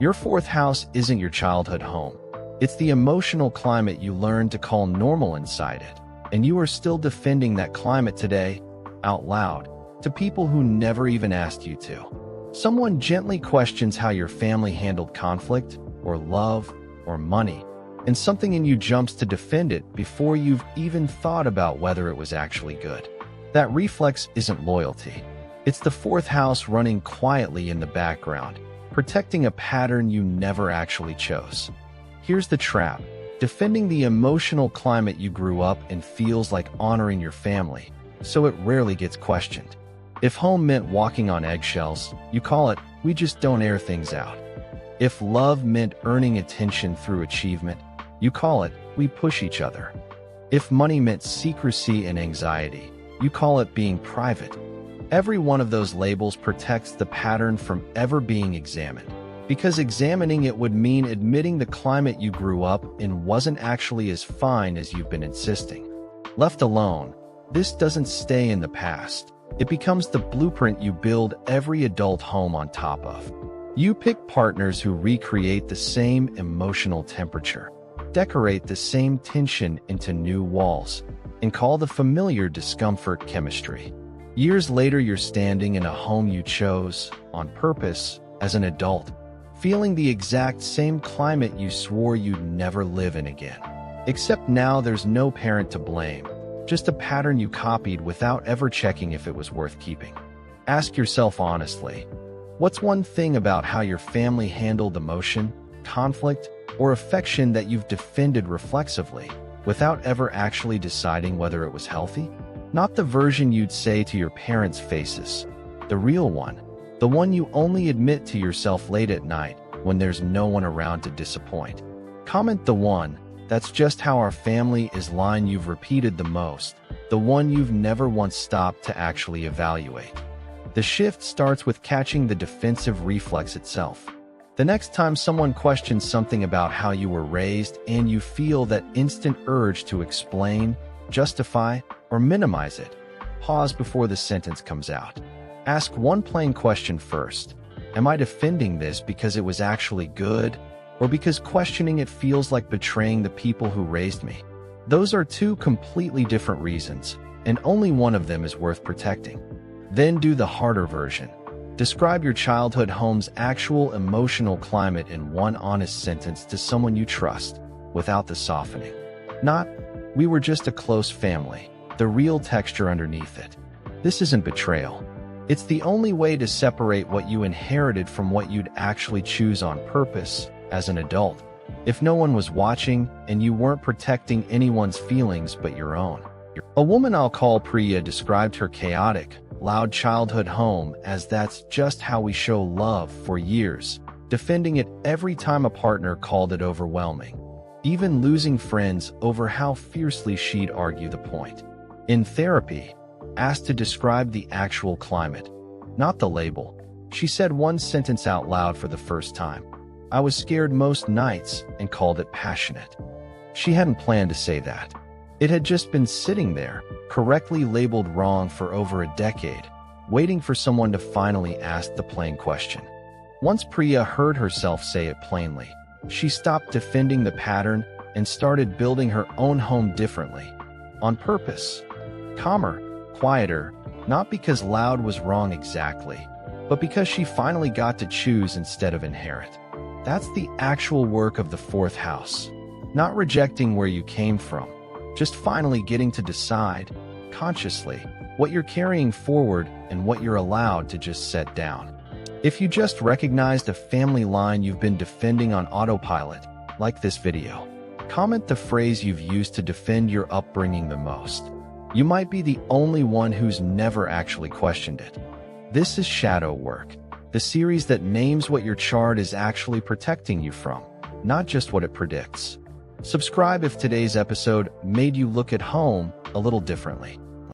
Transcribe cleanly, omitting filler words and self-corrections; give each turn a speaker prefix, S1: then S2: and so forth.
S1: Your fourth house isn't your childhood home. It's the emotional climate you learned to call normal inside it. And you are still defending that climate today, out loud, to people who never even asked you to. Someone gently questions how your family handled conflict, or love, or money, and something in you jumps to defend it before you've even thought about whether it was actually good. That reflex isn't loyalty. It's the fourth house running quietly in the background, protecting a pattern you never actually chose. Here's the trap. Defending the emotional climate you grew up in feels like honoring your family, so it rarely gets questioned. If home meant walking on eggshells, you call it, "We just don't air things out." If love meant earning attention through achievement, you call it, "We push each other." If money meant secrecy and anxiety, you call it being private. Every one of those labels protects the pattern from ever being examined, because examining it would mean admitting the climate you grew up in wasn't actually as fine as you've been insisting. Left alone, this doesn't stay in the past. It becomes the blueprint you build every adult home on top of. You pick partners who recreate the same emotional temperature, decorate the same tension into new walls, and call the familiar discomfort chemistry. Years later, you're standing in a home you chose, on purpose, as an adult, feeling the exact same climate you swore you'd never live in again. Except now there's no parent to blame, just a pattern you copied without ever checking if it was worth keeping. Ask yourself honestly, what's one thing about how your family handled emotion, conflict, or affection that you've defended reflexively, without ever actually deciding whether it was healthy? Not the version you'd say to your parents' faces, the real one, the one you only admit to yourself late at night when there's no one around to disappoint. Comment the one, "That's just how our family is" line you've repeated the most, the one you've never once stopped to actually evaluate. The shift starts with catching the defensive reflex itself. The next time someone questions something about how you were raised and you feel that instant urge to explain, justify, or minimize it, pause before the sentence comes out. Ask one plain question first. Am I defending this because it was actually good, or because questioning it feels like betraying the people who raised me? Those are two completely different reasons, and only one of them is worth protecting. Then do the harder version. Describe your childhood home's actual emotional climate in one honest sentence to someone you trust, without the softening. Not, "We were just a close family," the real texture underneath it. This isn't betrayal. It's the only way to separate what you inherited from what you'd actually choose on purpose as an adult. If no one was watching and you weren't protecting anyone's feelings but your own. A woman I'll call Priya described her chaotic, loud childhood home as "That's just how we show love" for years, defending it every time a partner called it overwhelming, even losing friends over how fiercely she'd argue the point. In therapy, asked to describe the actual climate, not the label, she said one sentence out loud for the first time. "I was scared most nights," and called it passionate. She hadn't planned to say that. It had just been sitting there, correctly labeled wrong for over a decade, waiting for someone to finally ask the plain question. Once Priya heard herself say it plainly, she stopped defending the pattern and started building her own home differently, on purpose. Calmer, quieter, not because loud was wrong exactly, but because she finally got to choose instead of inherit. That's the actual work of the fourth house. Not rejecting where you came from, just finally getting to decide, consciously, what you're carrying forward and what you're allowed to just set down. If you just recognized a family line you've been defending on autopilot, like this video. Comment the phrase you've used to defend your upbringing the most. You might be the only one who's never actually questioned it. This is Shadow Work, the series that names what your chart is actually protecting you from, not just what it predicts. Subscribe if today's episode made you look at home a little differently.